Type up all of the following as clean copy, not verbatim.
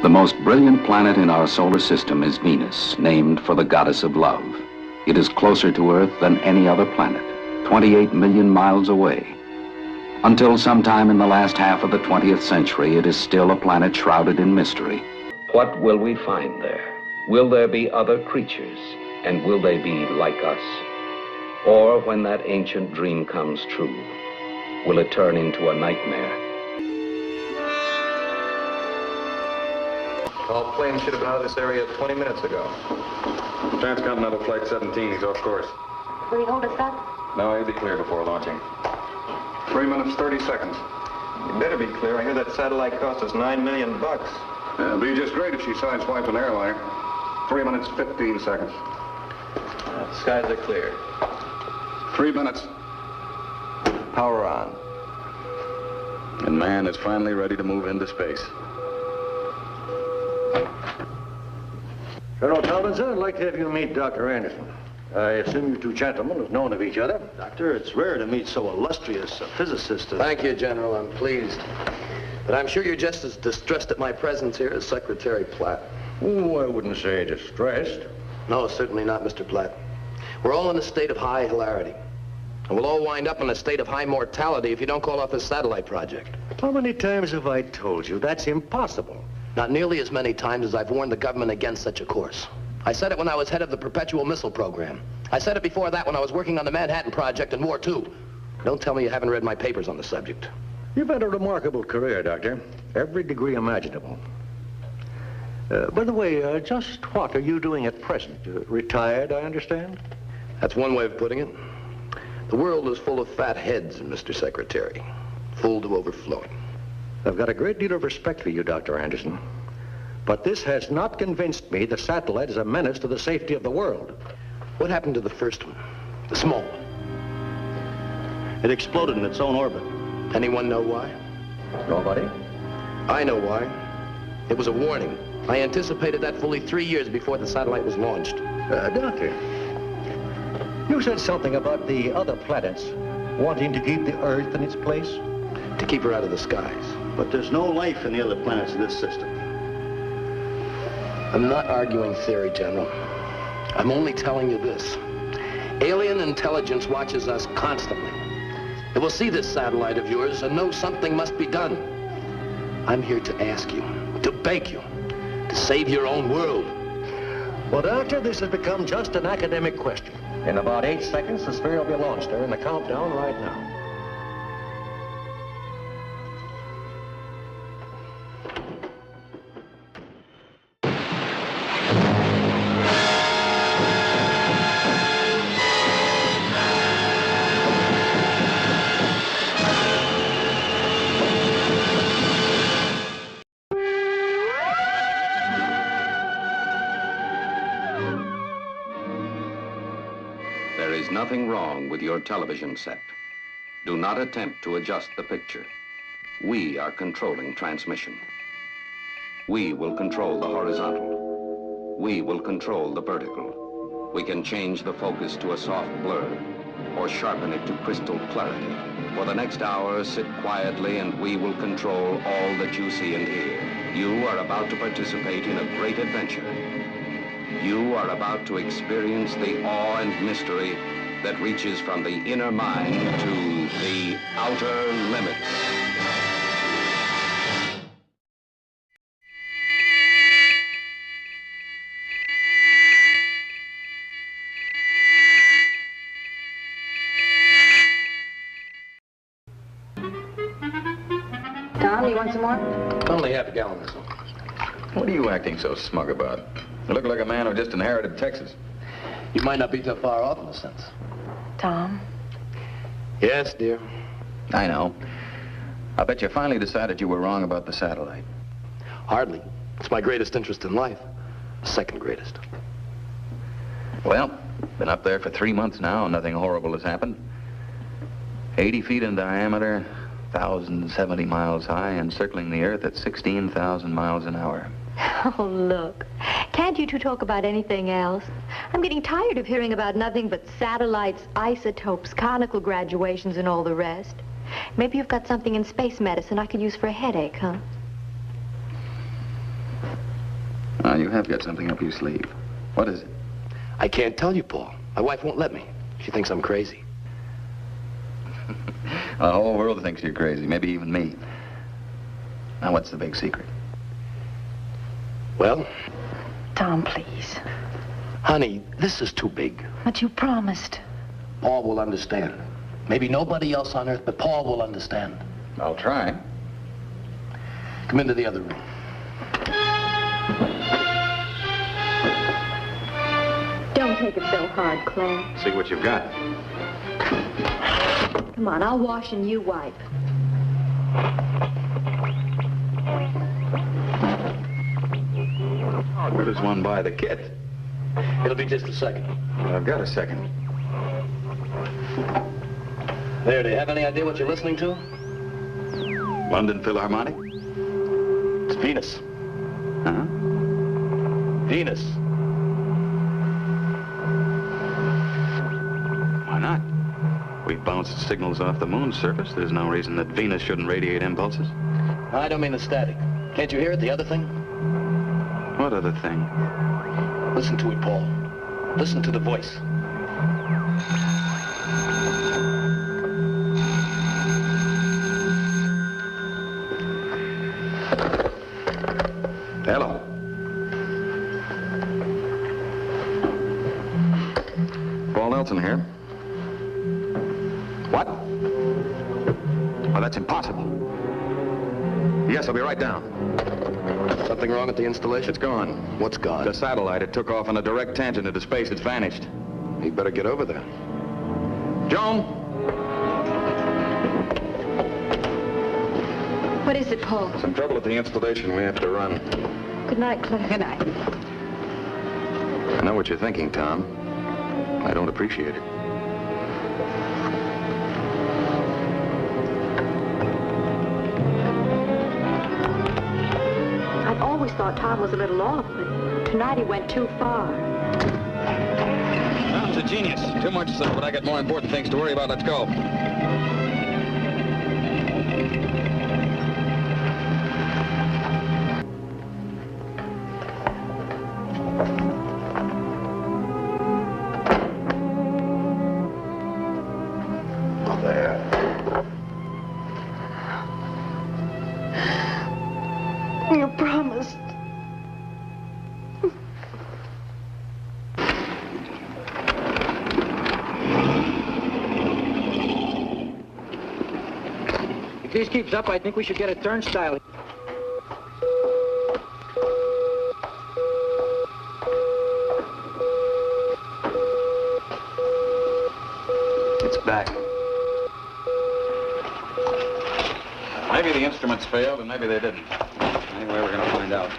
The most brilliant planet in our solar system is Venus, named for the goddess of love. It is closer to Earth than any other planet, 28 million miles away. Until sometime in the last half of the 20th century, it is still a planet shrouded in mystery. What will we find there? Will there be other creatures? And will they be like us? Or when that ancient dream comes true, will it turn into a nightmare? All planes should have been out of this area 20 minutes ago. Transcontinental Flight 17, he's off course. Will he hold us up? No, he'll be clear before launching. 3 minutes, 30 seconds. You better be clear. I hear that satellite cost us $9 million. It'd be just great if she sideswiped an airliner. 3 minutes, 15 seconds. The skies are clear. 3 minutes. Power on. And man is finally ready to move into space. Colonel Tomlinson, I'd like to have you meet Dr. Anderson. I assume you two gentlemen have known of each other. Doctor, it's rare to meet so illustrious a physicist as... Thank you, General. I'm pleased. But I'm sure you're just as distressed at my presence here as Secretary Platt. Oh, I wouldn't say distressed. No, certainly not, Mr. Platt. We're all in a state of high hilarity. And we'll all wind up in a state of high mortality if you don't call off this satellite project. How many times have I told you that's impossible? Not nearly as many times as I've warned the government against such a course. I said it when I was head of the perpetual missile program. I said it before that when I was working on the Manhattan Project and War II. Don't tell me you haven't read my papers on the subject. You've had a remarkable career, Doctor. Every degree imaginable. By the way, just what are you doing at present? Retired, I understand? That's one way of putting it. The world is full of fat heads, Mr. Secretary. Full to overflowing. I've got a great deal of respect for you, Dr. Anderson. But this has not convinced me the satellite is a menace to the safety of the world. What happened to the first one? The small one? It exploded in its own orbit. Anyone know why? Nobody? I know why. It was a warning. I anticipated that fully 3 years before the satellite was launched. Doctor, you said something about the other planets wanting to keep the Earth in its place? To keep her out of the skies. But there's no life in the other planets in this system. I'm not arguing theory, General. I'm only telling you this. Alien intelligence watches us constantly. It will see this satellite of yours and know something must be done. I'm here to ask you, to beg you, to save your own world. Well, Doctor, this has become just an academic question. In about 8 seconds, the sphere will be launched. They're in the countdown right now. There is nothing wrong with your television set. Do not attempt to adjust the picture. We are controlling transmission. We will control the horizontal. We will control the vertical. We can change the focus to a soft blur or sharpen it to crystal clarity. For the next hour, sit quietly and we will control all that you see and hear. You are about to participate in a great adventure. You are about to experience the awe and mystery that reaches from the inner mind to the outer limits. Tom, you want some more? Only half a gallon or so. What are you acting so smug about? You look like a man who just inherited Texas. You might not be so far off in a sense. Tom? Yes, dear. I know. I bet you finally decided you were wrong about the satellite. Hardly. It's my greatest interest in life. The second greatest. Well, been up there for 3 months now and nothing horrible has happened. 80 feet in diameter, 1,070 miles high, and circling the Earth at 16,000 miles an hour. Oh, look. Can't you two talk about anything else? I'm getting tired of hearing about nothing but satellites, isotopes, conical graduations, and all the rest. Maybe you've got something in space medicine I could use for a headache, huh? Now, you have got something up your sleeve. What is it? I can't tell you, Paul. My wife won't let me. She thinks I'm crazy. The whole world thinks you're crazy, maybe even me. Now, what's the big secret? Well, Tom, please. honey, this is too big. But you promised. Paul will understand. Maybe nobody else on earth, but Paul will understand. I'll try. Come into the other room. Don't take it so hard, Claire. See what you've got. Come on, I'll wash and you wipe. Where does one buy the kit? It'll be just a second. Well, I've got a second. There, do you have any idea what you're listening to? London Philharmonic? It's Venus. Huh? Venus. Why not? We've bounced signals off the moon's surface. There's no reason that Venus shouldn't radiate impulses. I don't mean the static. Can't you hear it, the other thing? What other thing? Listen to it, Paul. Listen to the voice. Hello. Paul Nelson here. What? Well, that's impossible. Yes, I'll be right down. Something wrong at the installation? It's gone. What's gone? The satellite, it took off on a direct tangent into space. It's vanished. You'd better get over there. Joan! What is it, Paul? Some trouble at the installation. We have to run. Good night, Claire. Good night. I know what you're thinking, Tom. I don't appreciate it. I've always thought Tom was a little off, but tonight he went too far. Tom's a genius. Too much so, but I got more important things to worry about. Let's go. You promised. If this keeps up, I think we should get a turnstile. It's back. Maybe the instruments failed, and maybe they didn't. Anyway, we're going to find out.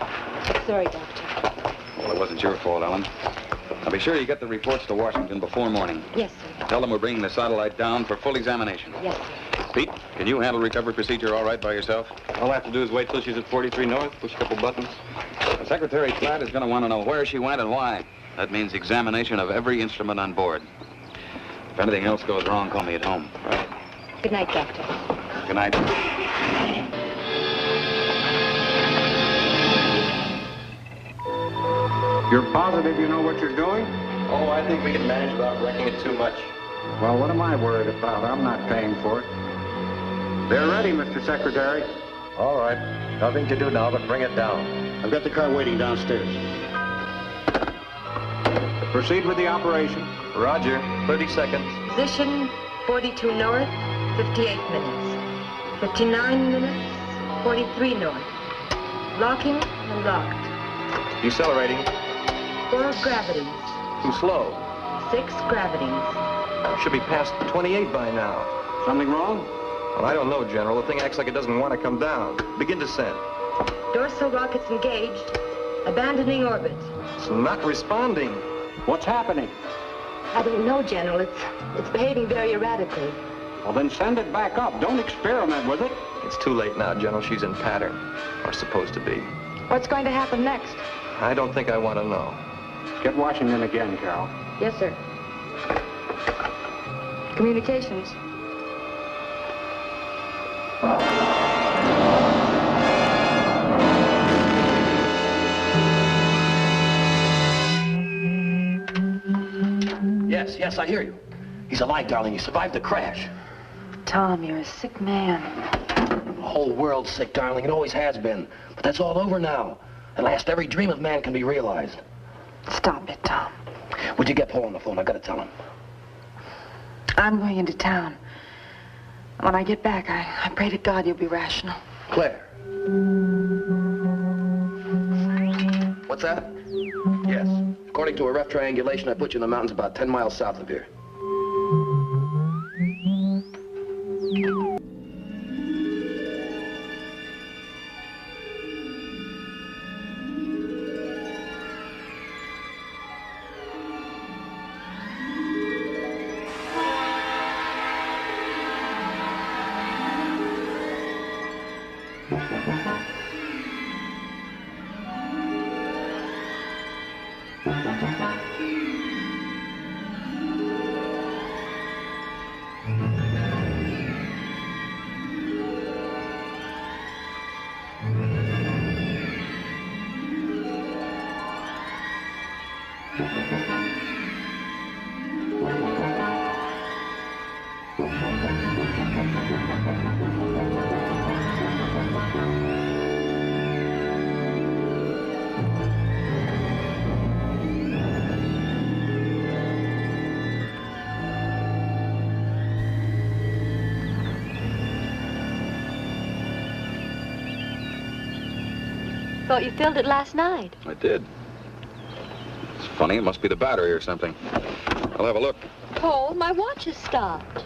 Sorry, Doctor. Well, it wasn't your fault, Ellen. Now, be sure you get the reports to Washington before morning. Yes, sir. Tell them we're bringing the satellite down for full examination. Yes, sir. Pete, can you handle recovery procedure all right by yourself? All I have to do is wait till she's at 43 North, push a couple buttons. The Secretary Platt is going to want to know where she went and why. That means examination of every instrument on board. If anything else goes wrong, call me at home. Right. Good night, Doctor. Good night. You're positive you know what you're doing? Oh, I think we can manage without wrecking it too much. Well, what am I worried about? I'm not paying for it. They're ready, Mr. Secretary. All right. Nothing to do now but bring it down. I've got the car waiting downstairs. Proceed with the operation. Roger. 30 seconds. Position 42 north, 58 minutes. 59 minutes, 43 north. Locking and locked. Decelerating. 4 gravities. Too slow. 6 gravities. Should be past 28 by now. Something wrong? Well, I don't know, General. The thing acts like it doesn't want to come down. Begin descent. Dorsal rockets engaged. Abandoning orbit. It's not responding. What's happening? I don't know, General. It's behaving very erratically. Well, then send it back up. Don't experiment with it. It's too late now, General. She's in pattern. Or supposed to be. What's going to happen next? I don't think I want to know. Get Washington again, Carol. Yes, sir. Communications. Yes, I hear you. He's alive, darling. He survived the crash. Tom, you're a sick man. The whole world's sick, darling. It always has been. But that's all over now. At last, every dream of man can be realized. Stop it, Tom. Would you get Paul on the phone? I've got to tell him. I'm going into town. When I get back, I pray to God you'll be rational. Claire. What's that? Yes. According to a rough triangulation, I put you in the mountains about 10 miles south of here. Thought you filled it last night. I did. It's funny, it must be the battery or something. I'll have a look. Paul, my watch has stopped.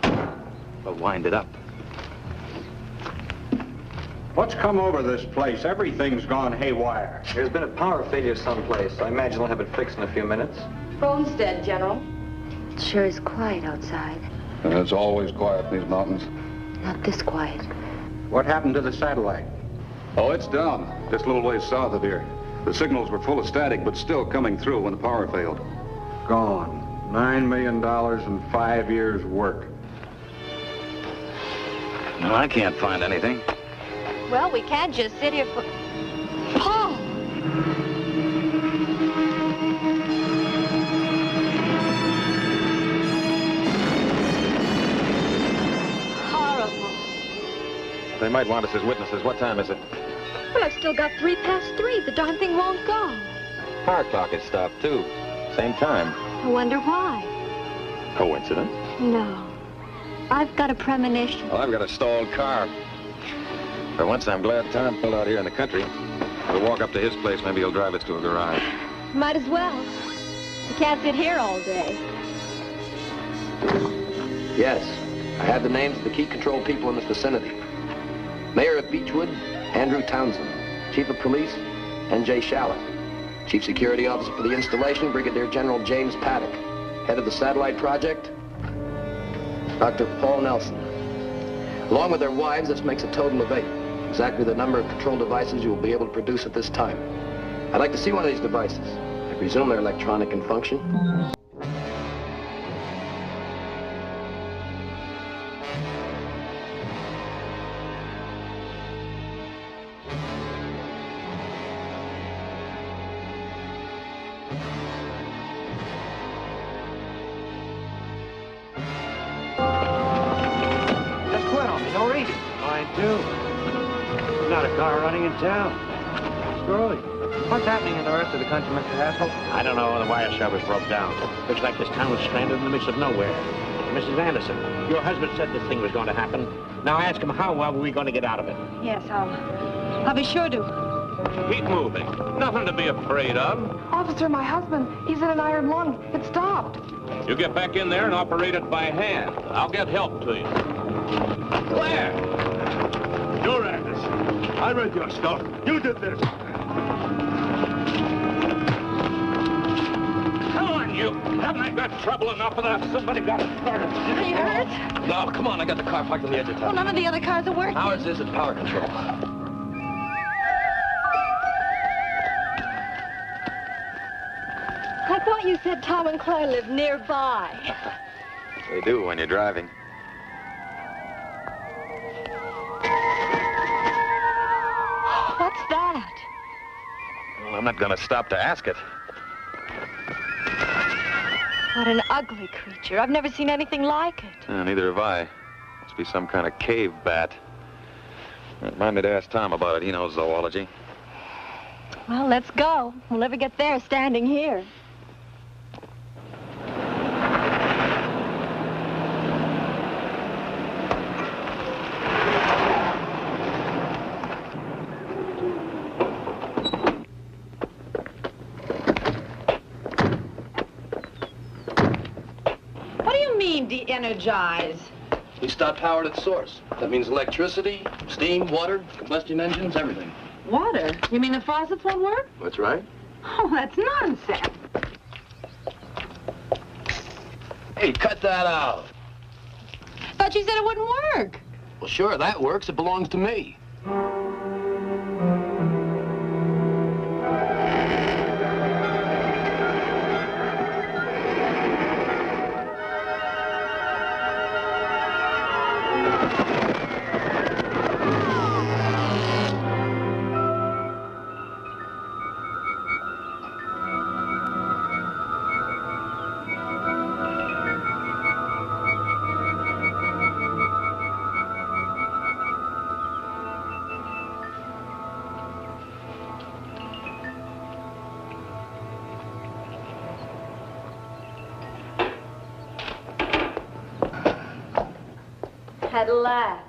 I'll wind it up. What's come over this place? Everything's gone haywire. There's been a power failure someplace. I imagine they'll have it fixed in a few minutes. Phone's dead, General. It sure is quiet outside. And it's always quiet in these mountains. Not this quiet. What happened to the satellite? Oh, it's down, just a little ways south of here. The signals were full of static, but still coming through when the power failed. Gone. $9 million and 5 years' work. No, I can't find anything. Well, we can't just sit here for... Paul! Horrible. They might want us as witnesses. What time is it? Well, I've still got 3:03. The darn thing won't go. Power clock is stopped, too. Same time. I wonder why. Coincidence? No. I've got a premonition. Well, I've got a stalled car. For once, I'm glad Tom pulled out here in the country. We'll walk up to his place. Maybe he'll drive us to a garage. Might as well. You can't sit here all day. Yes. I have the names of the key control people in this vicinity. Mayor of Beechwood, Andrew Townsend. Chief of Police, N.J. Shallett. Chief Security Officer for the installation, Brigadier General James Paddock. Head of the satellite project, Dr. Paul Nelson. Along with their wives, this makes a total of 8. Exactly the number of control devices you will be able to produce at this time. I'd like to see one of these devices. I presume they're electronic in function. Just quit on me. Don't read it. Mine, too. There's not a car running in town. Screwy. What's happening in the rest of the country, Mr. Haskell? I don't know. The wire service broke down. Looks like this town was stranded in the midst of nowhere. Mrs. Anderson, your husband said this thing was going to happen. Now ask him how well we going to get out of it. Yes, I'll be sure to. Keep moving. Nothing to be afraid of. Officer, my husband, he's in an iron lung. It stopped. You get back in there and operate it by hand. I'll get help to you. Claire! You're Anderson. I read your stuff. You did this. Come on, you. Haven't I got trouble enough with that? Somebody got started. Are you hurt? No, come on. I got the car parked on the edge of Well, town. none of the other cars are working. Ours is at power control. I thought you said Tom and Claire lived nearby. They do when you're driving. What's that? Well, I'm not going to stop to ask it. What an ugly creature. I've never seen anything like it. Neither have I. Must be some kind of cave bat. Remind me to ask Tom about it. He knows zoology. Well, let's go. We'll never get there standing here. De-energize. We stopped power at its source. That means electricity, steam, water, combustion engines, everything. Water? You mean the faucets won't work? That's right. Oh, that's nonsense. Hey, cut that out. Thought you said it wouldn't work. Well, sure, that works. It belongs to me. At last.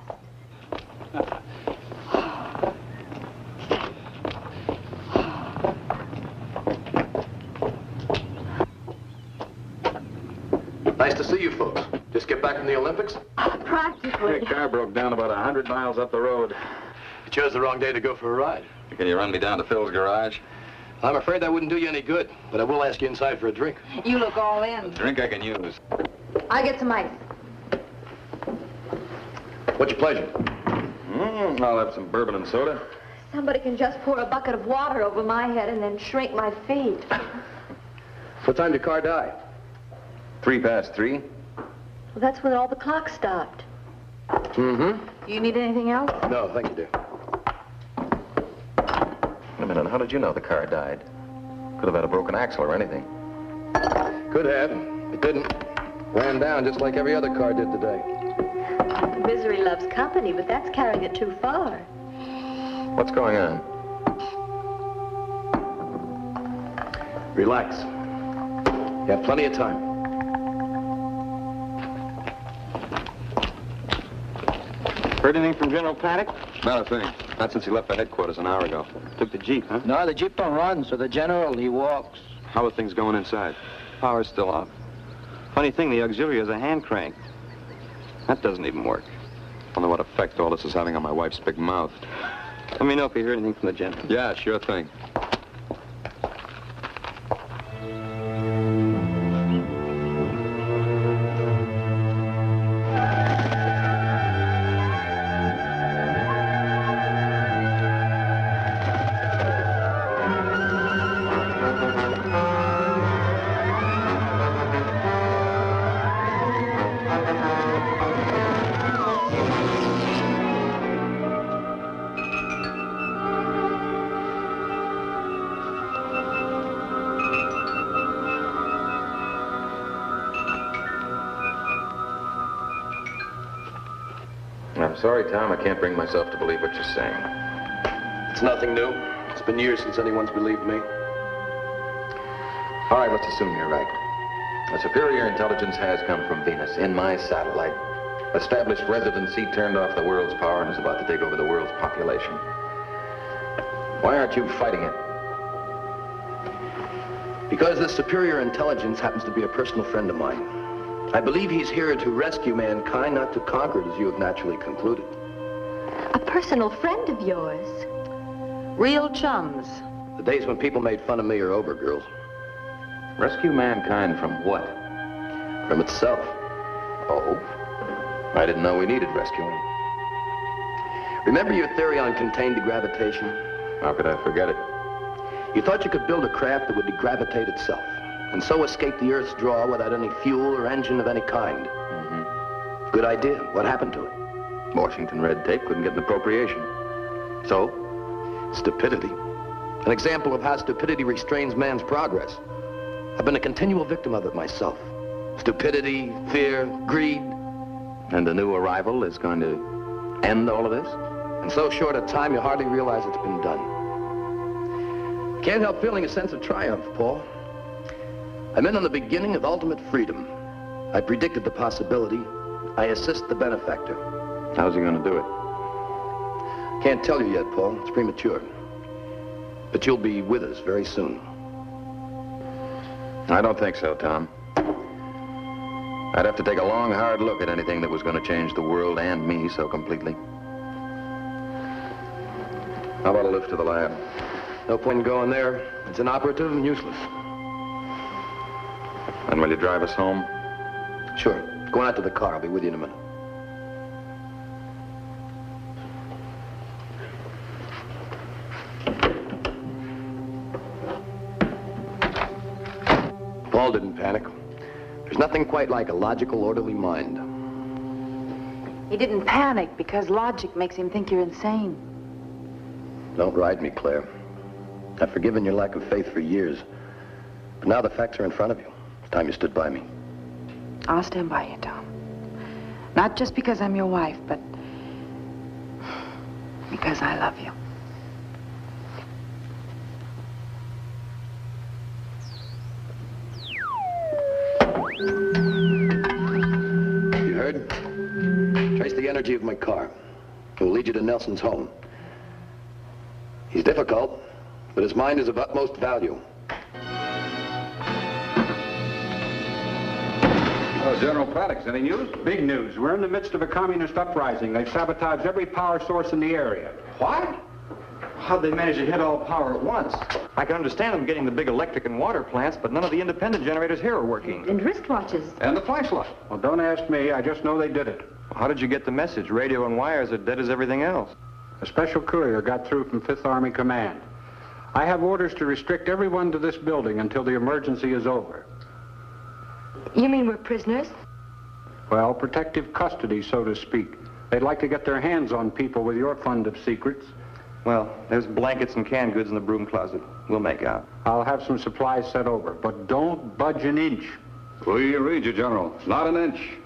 Nice to see you folks. Just get back from the Olympics? Practically. The car broke down about 100 miles up the road. You chose the wrong day to go for a ride. Can you run me down to Phil's garage? I'm afraid that wouldn't do you any good, but I will ask you inside for a drink. You look all in. A drink I can use. I get some ice. What's your pleasure? I'll have some bourbon and soda. Somebody can just pour a bucket of water over my head and then shrink my feet. What time did your car die? 3:03. Well, that's when all the clocks stopped. Mm-hmm. Do you need anything else? No, thank you, dear. Wait a minute, how did you know the car died? Could have had a broken axle or anything. Could have. It didn't. Ran down just like every other car did today. Misery loves company, but that's carrying it too far. What's going on? Relax. You have plenty of time. Heard anything from General Paddock? Not a thing. Not since he left the headquarters an hour ago. Took the Jeep, huh? No, the Jeep don't run, so the general, he walks. How are things going inside? Power's still off. Funny thing, the auxiliary has a hand crank. That doesn't even work. I don't know what effect all this is having on my wife's big mouth. Let me know if you hear anything from the general. Yeah, sure thing. I'm sorry, Tom. I can't bring myself to believe what you're saying. It's nothing new. It's been years since anyone's believed me. All right, let's assume you're right. A superior intelligence has come from Venus in my satellite. Established residency, turned off the world's power, and is about to take over the world's population. Why aren't you fighting it? Because this superior intelligence happens to be a personal friend of mine. I believe he's here to rescue mankind, not to conquer it, as you have naturally concluded. A personal friend of yours. Real chums. The days when people made fun of me are over, girls. Rescue mankind from what? From itself. Oh? I didn't know we needed rescuing. Remember your theory on contained degravitation? How could I forget it? You thought you could build a craft that would degravitate itself, and so escape the Earth's draw without any fuel or engine of any kind. Mm-hmm. Good idea. What happened to it? Washington red tape couldn't get an appropriation. So? Stupidity. An example of how stupidity restrains man's progress. I've been a continual victim of it myself. Stupidity, fear, greed. And the new arrival is going to end all of this? In so short a time, you hardly realize it's been done. Can't help feeling a sense of triumph, Paul. I'm in on the beginning of ultimate freedom. I predicted the possibility. I assist the benefactor. How's he going to do it? Can't tell you yet, Paul. It's premature. But you'll be with us very soon. I don't think so, Tom. I'd have to take a long, hard look at anything that was going to change the world and me so completely. How about a lift to the lab? No point in going there. It's inoperative and useless. And will you drive us home? Sure. Go on out to the car. I'll be with you in a minute. Paul didn't panic. There's nothing quite like a logical, orderly mind. He didn't panic because logic makes him think you're insane. Don't ride me, Claire. I've forgiven your lack of faith for years. But now the facts are in front of you. It's time you stood by me. I'll stand by you, Tom. Not just because I'm your wife, but because I love you. You heard? Trace the energy of my car. It will lead you to Nelson's home. He's difficult, but his mind is of utmost value. Oh, General Paddock, any news? Big news. We're in the midst of a communist uprising. They've sabotaged every power source in the area. What? How'd they manage to hit all power at once? I can understand them getting the big electric and water plants, but none of the independent generators here are working. And wristwatches. And the flashlight. Well, don't ask me. I just know they did it. How did you get the message? Radio and wires are dead as everything else. A special courier got through from 5th Army Command. I have orders to restrict everyone to this building until the emergency is over. You mean we're prisoners? Well, protective custody, so to speak. They'd like to get their hands on people with your fund of secrets. Well, there's blankets and canned goods in the broom closet. We'll make out. I'll have some supplies sent over, but don't budge an inch. We read you, General. Not an inch.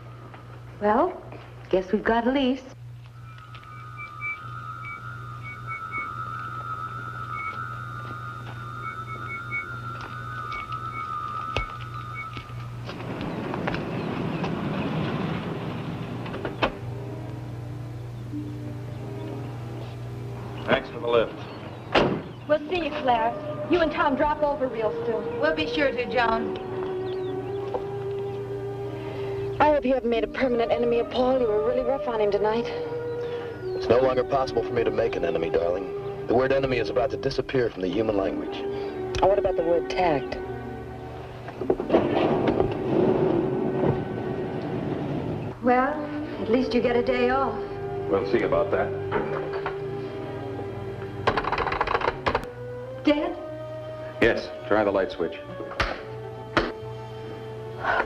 Well, guess we've got a lease. Thanks for the lift. We'll see you, Claire. You and Tom drop over real soon. We'll be sure to, Joan. I hope you haven't made a permanent enemy of Paul. You were really rough on him tonight. It's no longer possible for me to make an enemy, darling. The word enemy is about to disappear from the human language. Oh, what about the word tact? Well, at least you get a day off. We'll see about that. Dead? Yes, try the light switch.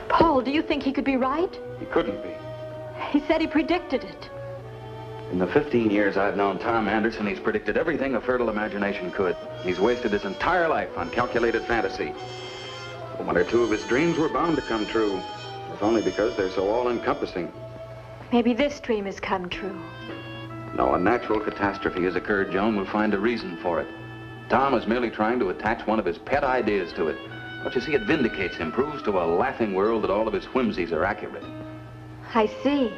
Paul, do you think he could be right? He couldn't be. He said he predicted it. In the 15 years I've known Tom Anderson, he's predicted everything a fertile imagination could. He's wasted his entire life on calculated fantasy. One or two of his dreams were bound to come true, if only because they're so all-encompassing. Maybe this dream has come true. No, a natural catastrophe has occurred, Joan. We'll find a reason for it. Tom is merely trying to attach one of his pet ideas to it. But you see, it vindicates him, proves to a laughing world that all of his whimsies are accurate. I see.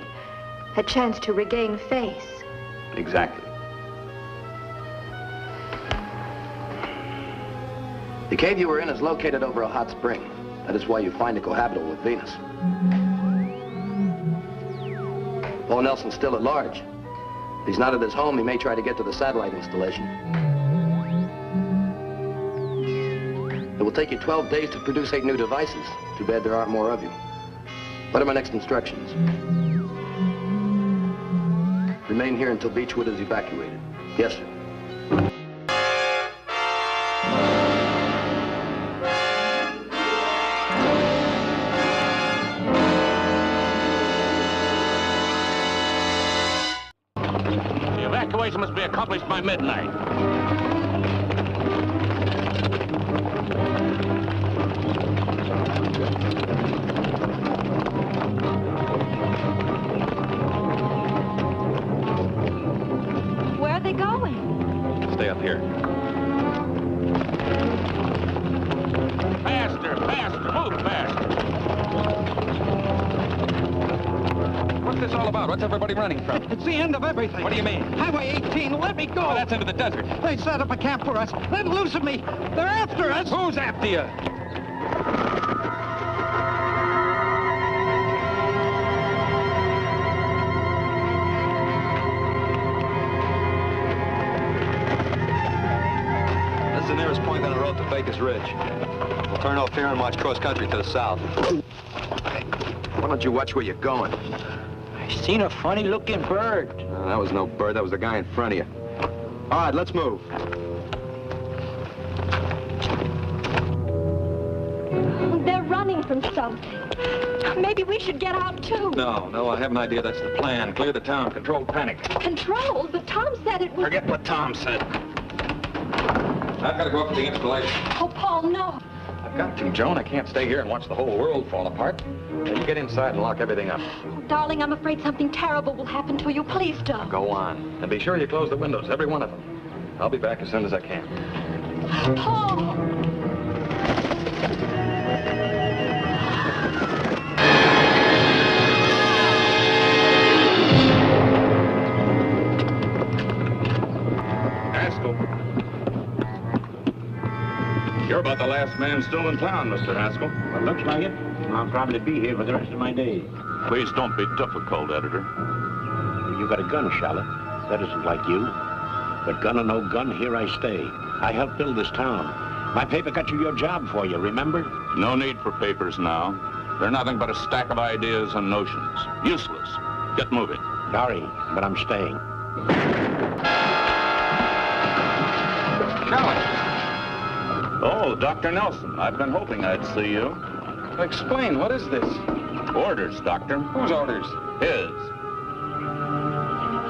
A chance to regain face. Exactly. The cave you were in is located over a hot spring. That is why you find it cohabitable with Venus. Paul Nelson's still at large. If he's not at his home, he may try to get to the satellite installation. It will take you 12 days to produce 8 new devices. Too bad there aren't more of you. What are my next instructions? Remain here until Beechwood is evacuated. Yes, sir. The evacuation must be accomplished by midnight. they going? Stay up here. Faster, faster, move faster. What's this all about? What's everybody running from? It's the end of everything. What do you mean? Highway 18, let me go. Oh, that's into the desert. They set up a camp for us. Let loose of me. They're after us. Who's after you? This is the nearest point on the road to Baker's Ridge. We'll turn off here and march cross-country to the south. Why don't you watch where you're going? I seen a funny-looking bird. No, that was no bird. That was the guy in front of you. All right, let's move. They're running from something. Maybe we should get out, too. No, I have an idea that's the plan. Clear the town, control panic. Control? But Tom said it was... Forget what Tom said. I've got to go up to the installation. Oh, Paul, no. I've got to, Joan. I can't stay here and watch the whole world fall apart. Now, you get inside and lock everything up. Oh, darling, I'm afraid something terrible will happen to you. Please don't. Go on. And be sure you close the windows, every one of them. I'll be back as soon as I can. Paul! Haskell. You're about the last man still in town, Mr. Haskell. Well, looks like it. I'll probably be here for the rest of my days. Please don't be difficult, Editor. You got a gun, Charlotte. That isn't like you. But gun or no gun, here I stay. I helped build this town. My paper got you your job for you, remember? No need for papers now. They're nothing but a stack of ideas and notions. Useless. Get moving. Sorry, but I'm staying. Charlotte! Oh, Dr. Nelson. I've been hoping I'd see you. Explain, what is this? Orders, Doctor. Whose orders? His.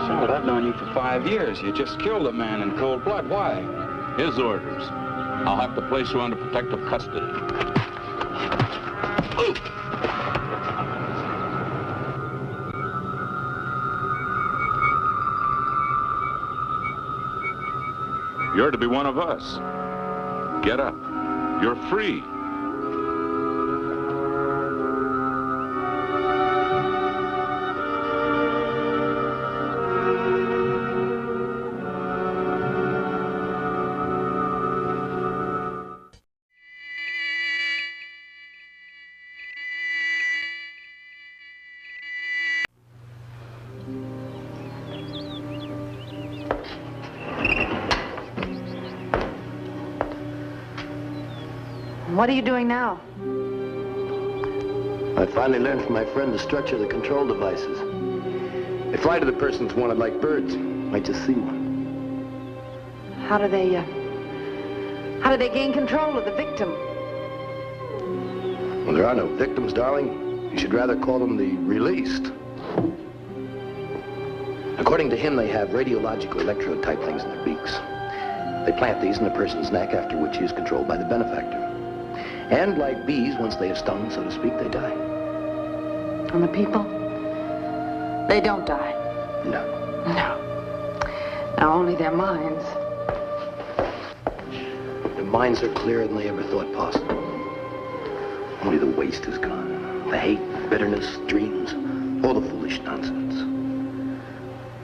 Charlotte, I've known you for 5 years. You just killed a man in cold blood. Why? His orders. I'll have to place you under protective custody. Ooh. You're to be one of us. Get up. You're free. What are you doing now? I finally learned from my friend the structure of the control devices. They fly to the persons wanted like birds. Might just see one. How do they gain control of the victim? Well, there are no victims, darling. You should rather call them the released. According to him, they have radiological electrode type things in their beaks. They plant these in a person's neck, after which he is controlled by the benefactor. And like bees, once they have stung, so to speak, they die. And the people? They don't die. No. No. Now, only their minds. Their minds are clearer than they ever thought possible. Only the waste is gone. The hate, bitterness, dreams, all the foolish nonsense.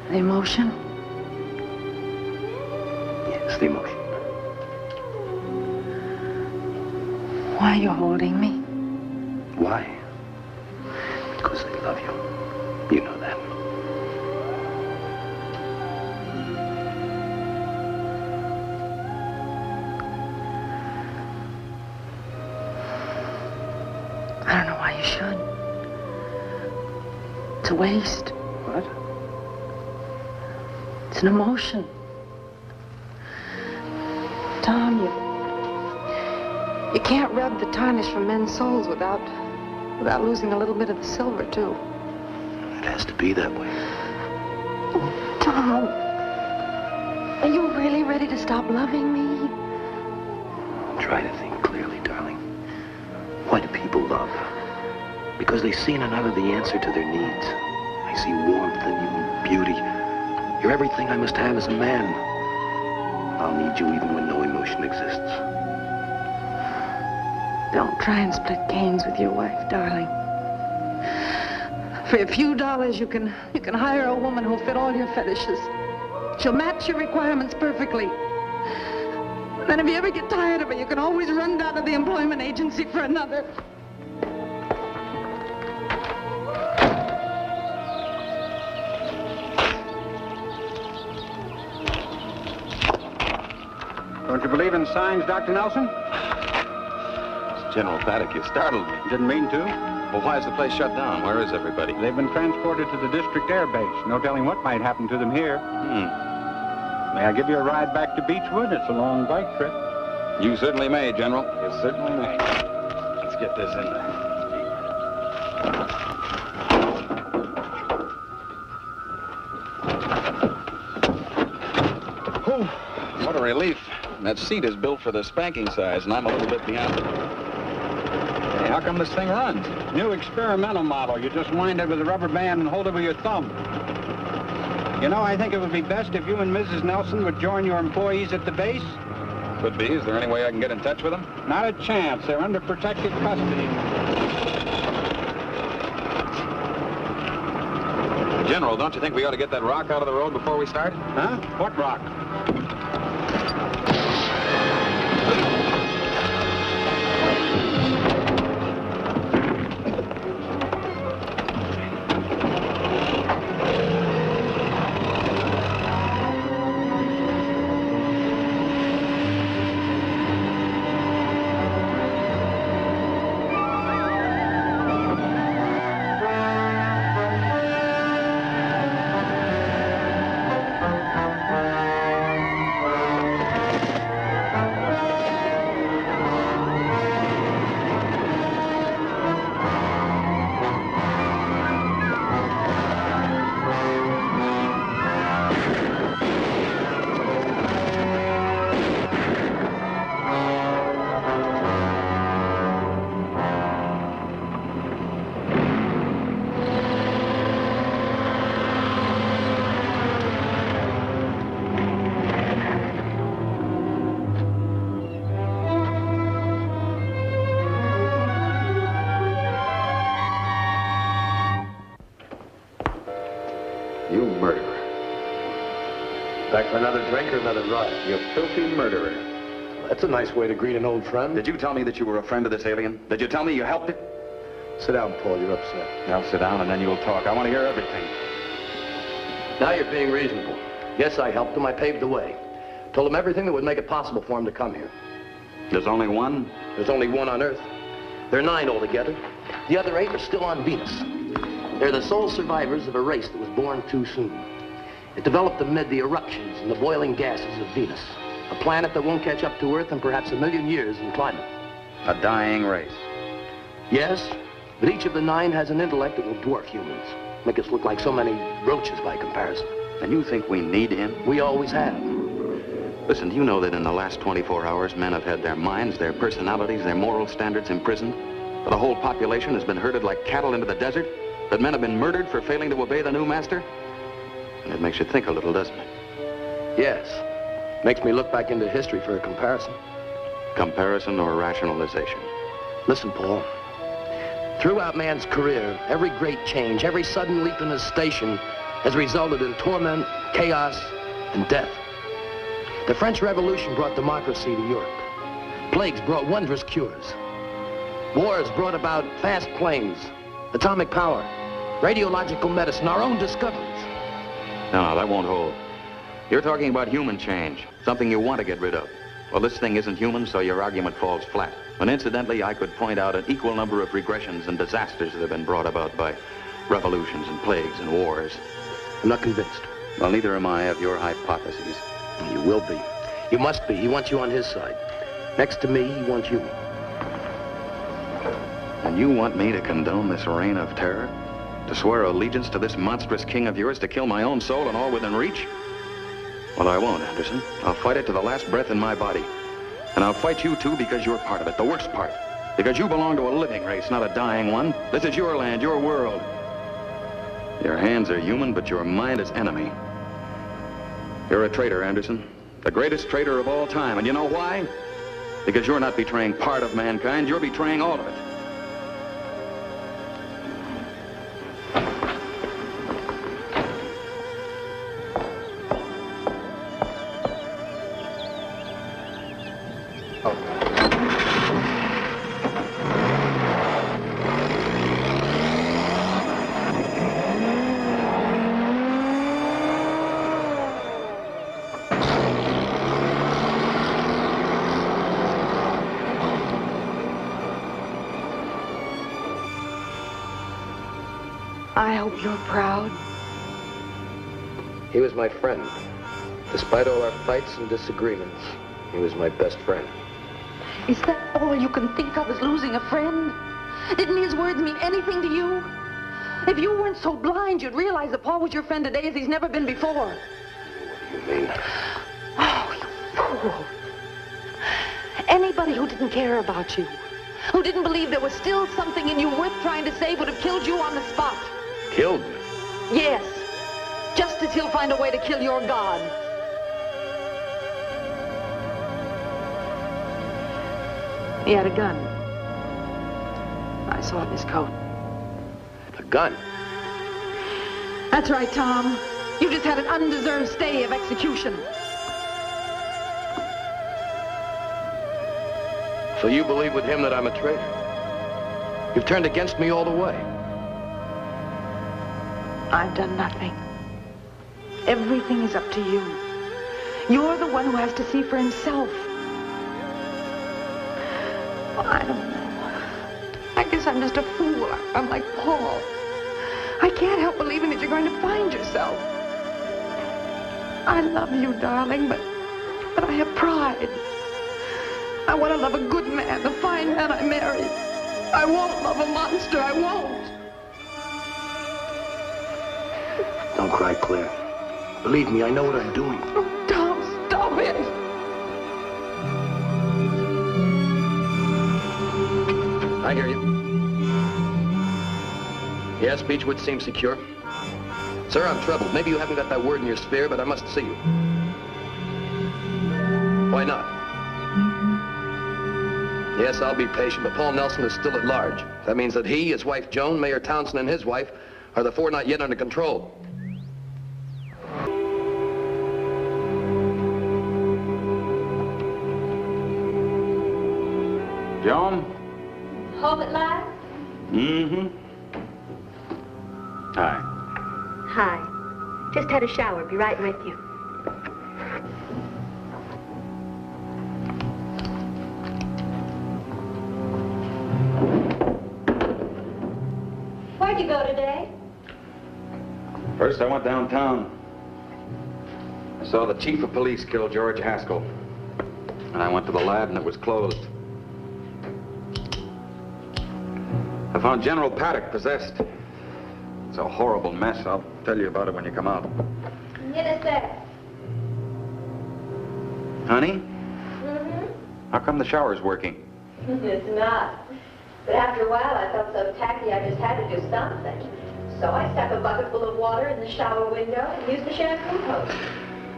The emotion? Yes, the emotion. Why are you holding me? Why? Because they love you. You know that. I don't know why you should. It's a waste. What? It's an emotion. Tom, you can't rub the tarnish from men's souls without losing a little bit of the silver, too. It has to be that way. Oh, Tom, are you really ready to stop loving me? Try to think clearly, darling. Why do people love? Because they see in another the answer to their needs. They see warmth in you and beauty. You're everything I must have as a man. I'll need you even when no emotion exists. Don't try and split gains with your wife, darling. For a few dollars, you can hire a woman who'll fit all your fetishes. She'll match your requirements perfectly. Then if you ever get tired of her, you can always run down to the employment agency for another. Don't you believe in signs, Dr. Nelson? General Paddock, you startled me. Didn't mean to. Well, why is the place shut down? Where is everybody? They've been transported to the district air base. No telling what might happen to them here. May I give you a ride back to Beechwood? It's a long bike trip. You certainly may, General. You certainly may. Let's get this in there. Whew, what a relief. That seat is built for the spanking size, and I'm a little bit beyond it. Hey, how come this thing runs? New experimental model. You just wind it with a rubber band and hold it with your thumb. You know, I think it would be best if you and Mrs. Nelson would join your employees at the base. Could be. Is there any way I can get in touch with them? Not a chance. They're under protective custody. General, don't you think we ought to get that rock out of the road before we start? Huh? What rock? You murderer. Back for another drink or another ride? You filthy murderer. That's a nice way to greet an old friend. Did you tell me that you were a friend of this alien? Did you tell me you helped it? Sit down, Paul. You're upset. Now sit down and then you'll talk. I want to hear everything. Now you're being reasonable. Yes, I helped him. I paved the way. Told him everything that would make it possible for him to come here. There's only one? There's only one on Earth. There are 9 altogether. The other 8 are still on Venus. They're the sole survivors of a race that was born too soon. It developed amid the eruptions and the boiling gases of Venus, a planet that won't catch up to Earth in perhaps 1,000,000 years in climate. A dying race. Yes, but each of the 9 has an intellect that will dwarf humans, make us look like so many roaches by comparison. And you think we need him? We always have. Listen, do you know that in the last 24 hours, men have had their minds, their personalities, their moral standards imprisoned? That a whole population has been herded like cattle into the desert? That men have been murdered for failing to obey the new master? And it makes you think a little, doesn't it? Yes. Makes me look back into history for a comparison. Comparison or rationalization? Listen, Paul. Throughout man's career, every great change, every sudden leap in his station has resulted in torment, chaos, and death. The French Revolution brought democracy to Europe. Plagues brought wondrous cures. Wars brought about fast planes, atomic power, radiological medicine, our own discoveries. No, that won't hold. You're talking about human change, something you want to get rid of. Well, this thing isn't human, so your argument falls flat. And incidentally, I could point out an equal number of regressions and disasters that have been brought about by revolutions and plagues and wars. I'm not convinced. Well, neither am I of your hypotheses. You will be. You must be. He wants you on his side. Next to me, he wants you. And you want me to condone this reign of terror? To swear allegiance to this monstrous king of yours, to kill my own soul and all within reach? Well, I won't, Anderson. I'll fight it to the last breath in my body. And I'll fight you, too, because you're part of it, the worst part. Because you belong to a living race, not a dying one. This is your land, your world. Your hands are human, but your mind is enemy. You're a traitor, Anderson. The greatest traitor of all time. And you know why? Because you're not betraying part of mankind, you're betraying all of it. I hope you're proud. He was my friend. Despite all our fights and disagreements, he was my best friend. Is that all you can think of, is losing a friend? Didn't his words mean anything to you? If you weren't so blind, you'd realize that Paul was your friend today as he's never been before. What do you mean? Oh, you fool. Anybody who didn't care about you, who didn't believe there was still something in you worth trying to save, would have killed you on the spot. Killed me? Yes. Just as he'll find a way to kill your God. He had a gun. I saw it in his coat. A gun? That's right, Tom. You just had an undeserved stay of execution. So you believe with him that I'm a traitor? You've turned against me all the way. I've done nothing. Everything is up to you. You're the one who has to see for himself. Well, I don't know. I guess I'm just a fool. I'm like Paul. I can't help believing that you're going to find yourself. I love you, darling, but I have pride. I want to love a good man, the fine man I married. I won't love a monster. I won't. Don't cry, Claire. Believe me, I know what I'm doing. Oh, Tom, stop it. I hear you. Yes, Beechwood seems secure. Sir, I'm troubled. Maybe you haven't got that word in your sphere, but I must see you. Why not? Yes, I'll be patient, but Paul Nelson is still at large. That means that he, his wife Joan, Mayor Townsend, and his wife are the four not yet under control. Joan? Home at last? Mm-hmm. Hi. Hi. Just had a shower. Be right with you. Where'd you go today? First, I went downtown. I saw the chief of police kill George Haskell. And I went to the lab and it was closed. I found General Paddock possessed. It's a horrible mess. I'll tell you about it when you come out. Yes, sir. Honey? Mm-hmm. How come the shower's working? It's not. But after a while, I felt so tacky I just had to do something. So I stuck a bucket full of water in the shower window and used the shampoo hose.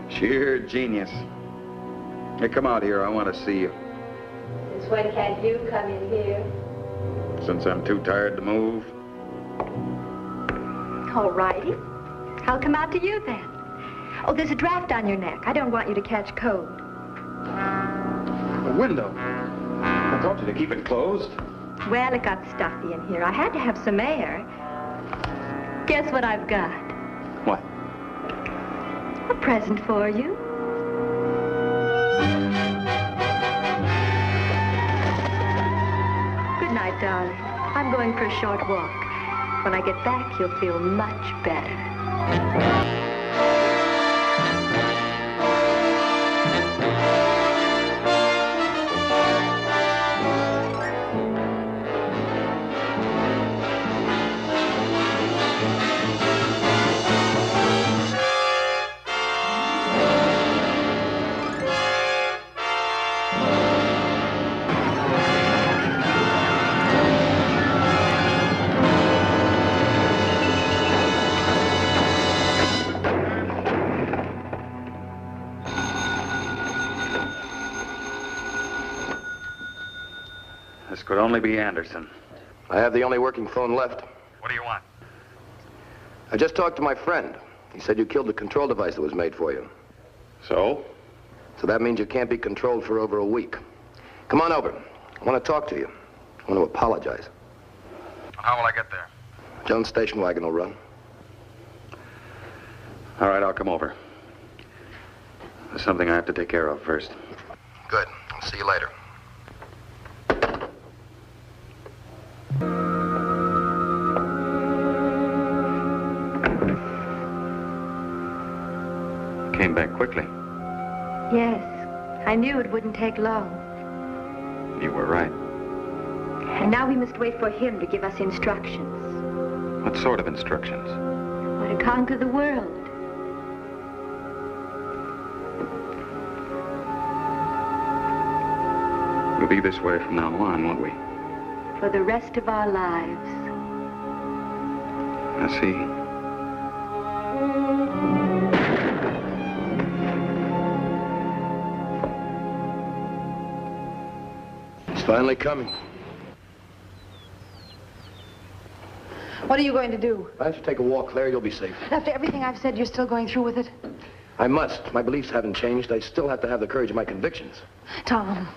Sheer genius. Hey, come out here. I want to see you. Since when can't you come in here? Since I'm too tired to move. All righty. I'll come out to you then. Oh, there's a draft on your neck. I don't want you to catch cold. The window. I told you to keep it closed. Well, it got stuffy in here. I had to have some air. Guess what I've got? What? A present for you. Good night, darling. I'm going for a short walk. When I get back, you'll feel much better. This could only be Anderson. I have the only working phone left. What do you want? I just talked to my friend. He said you killed the control device that was made for you. So? So that means you can't be controlled for over a week. Come on over. I want to talk to you. I want to apologize. How will I get there? Jones' station wagon will run. All right, I'll come over. There's something I have to take care of first. Good. I'll see you later. Came back quickly. Yes, I knew it wouldn't take long. You were right. And now we must wait for him to give us instructions. What sort of instructions? How to conquer the world. We'll be this way from now on, won't we? For the rest of our lives. I see. It's finally coming. What are you going to do? Why don't you take a walk, Claire? You'll be safe. After everything I've said, you're still going through with it? I must. My beliefs haven't changed. I still have to have the courage of my convictions. Tom,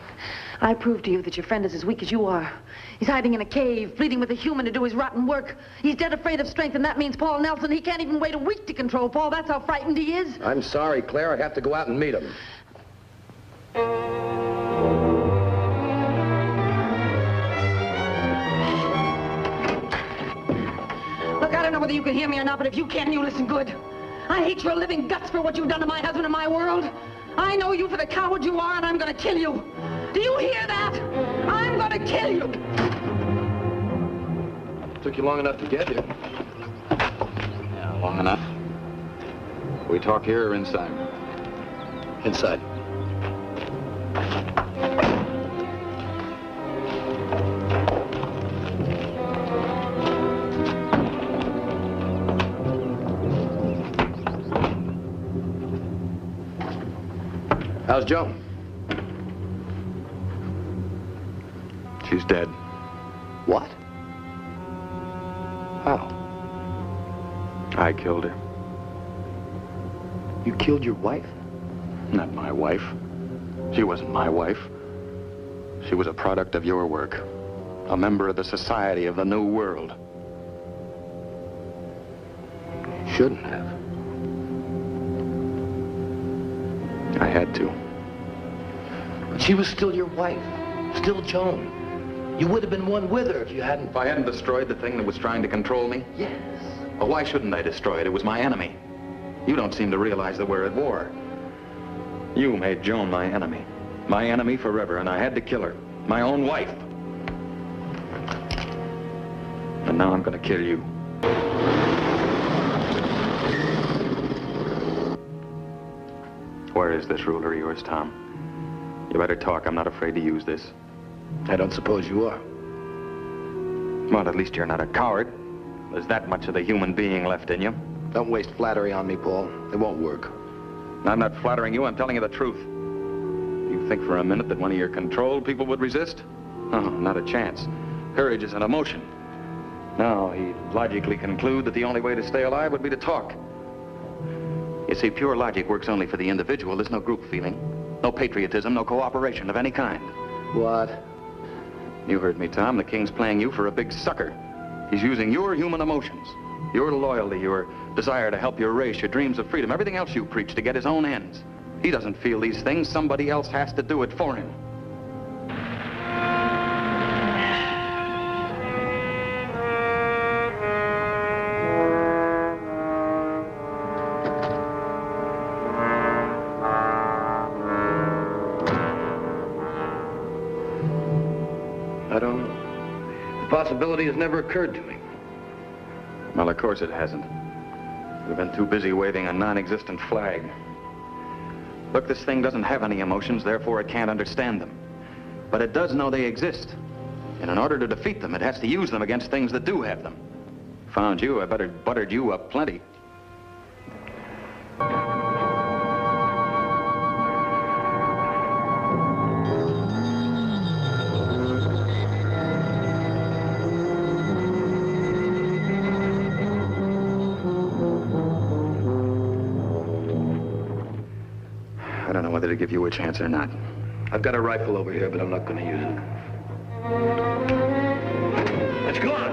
I proved to you that your friend is as weak as you are. He's hiding in a cave, pleading with a human to do his rotten work. He's dead afraid of strength, and that means Paul Nelson. He can't even wait a week to control Paul. That's how frightened he is. I'm sorry, Claire. I have to go out and meet him. Look, I don't know whether you can hear me or not, but if you can, you listen good. I hate your living guts for what you've done to my husband and my world. I know you for the coward you are, and I'm going to kill you. Do you hear that? I'm going to kill you. Took you long enough to get here. Yeah, long enough. We talk here or inside? Inside. How's Joan? She's dead. What? How? I killed her. You killed your wife? Not my wife. She wasn't my wife. She was a product of your work. A member of the Society of the New World. Shouldn't have. I had to. But she was still your wife. Still Joan. You would have been one with her if you hadn't... If I hadn't destroyed the thing that was trying to control me? Yes. Well, why shouldn't I destroy it? It was my enemy. You don't seem to realize that we're at war. You made Joan my enemy. My enemy forever, and I had to kill her. My own wife. And now I'm gonna kill you. Where is this ruler of yours, Tom? You better talk. I'm not afraid to use this. I don't suppose you are. Well, at least you're not a coward. There's that much of the human being left in you. Don't waste flattery on me, Paul. It won't work. I'm not flattering you. I'm telling you the truth. You think for a minute that one of your controlled people would resist? Oh, not a chance. Courage is an emotion. No, he'd logically conclude that the only way to stay alive would be to talk. You see, pure logic works only for the individual. There's no group feeling, no patriotism, no cooperation of any kind. What? You heard me, Tom. The king's playing you for a big sucker. He's using your human emotions, your loyalty, your desire to help your race, your dreams of freedom, everything else you preach to get his own ends. He doesn't feel these things. Somebody else has to do it for him. I don't know. The possibility has never occurred to me. Well, of course it hasn't. We've been too busy waving a non-existent flag. Look, this thing doesn't have any emotions, therefore it can't understand them. But it does know they exist. And in order to defeat them, it has to use them against things that do have them. Found you, I better buttered you up plenty. to give you a chance or not. I've got a rifle over here, but I'm not going to use it. It's gone!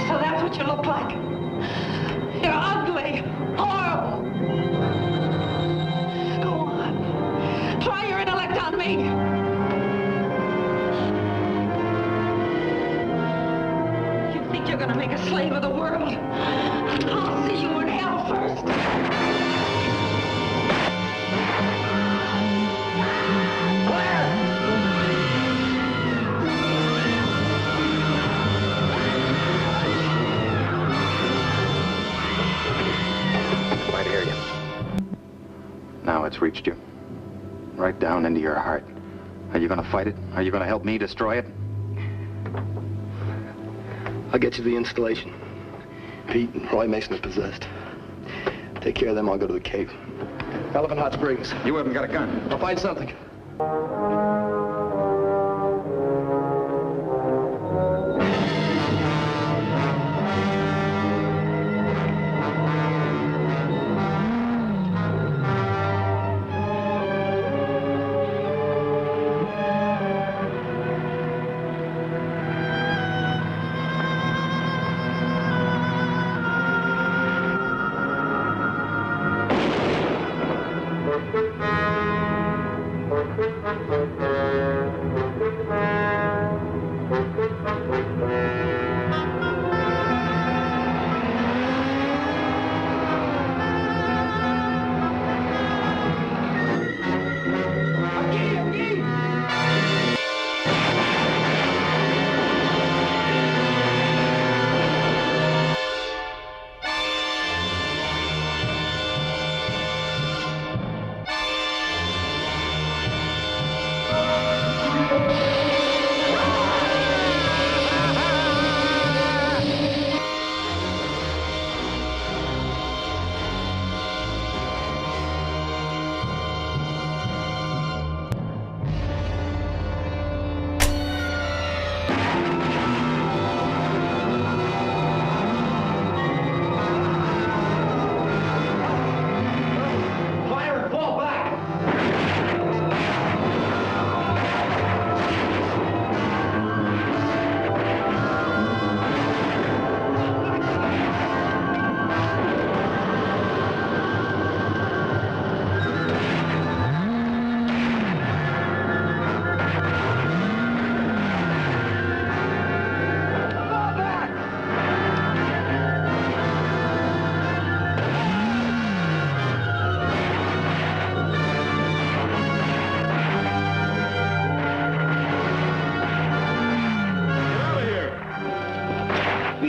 So that's what you look like. You're ugly, horrible. Go on. Try your intellect on me. You think you're gonna make a slave of the world? I'll see you in hell first. I hear you. Now it's reached you. Right down into your heart. Are you gonna fight it? Are you gonna help me destroy it? I'll get you the installation. Pete and Roy Mason are possessed. Take care of them, I'll go to the cave. Elephant Hot Springs. You haven't got a gun. I'll find something.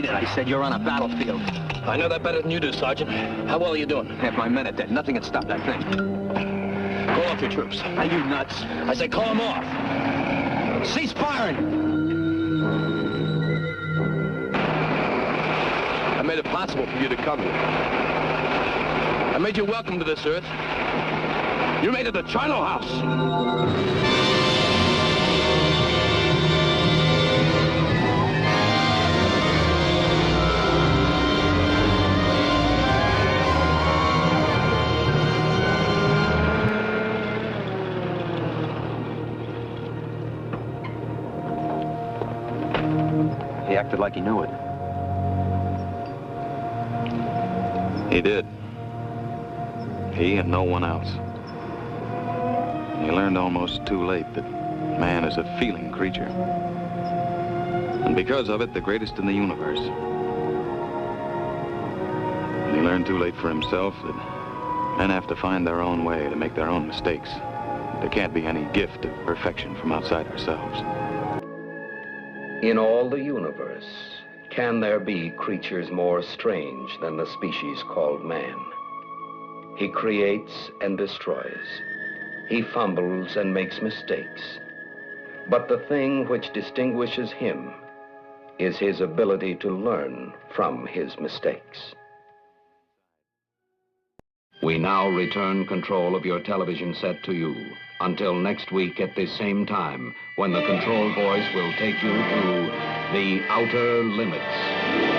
I said you're on a battlefield. I know that better than you do, Sergeant. How well are you doing? Half my men are dead. Nothing can stop that thing. Call off your troops. Are you nuts? I said call them off. Cease firing! I made it possible for you to come here. I made you welcome to this earth. You made it the charnel house. He acted like he knew it. He did. He and no one else. He learned almost too late that man is a feeling creature. And because of it, the greatest in the universe. And he learned too late for himself that men have to find their own way to make their own mistakes. There can't be any gift of perfection from outside ourselves. In all the universe, can there be creatures more strange than the species called man? He creates and destroys. He fumbles and makes mistakes. But the thing which distinguishes him is his ability to learn from his mistakes. We now return control of your television set to you. Until next week at this same time, when the control voice will take you to the outer limits.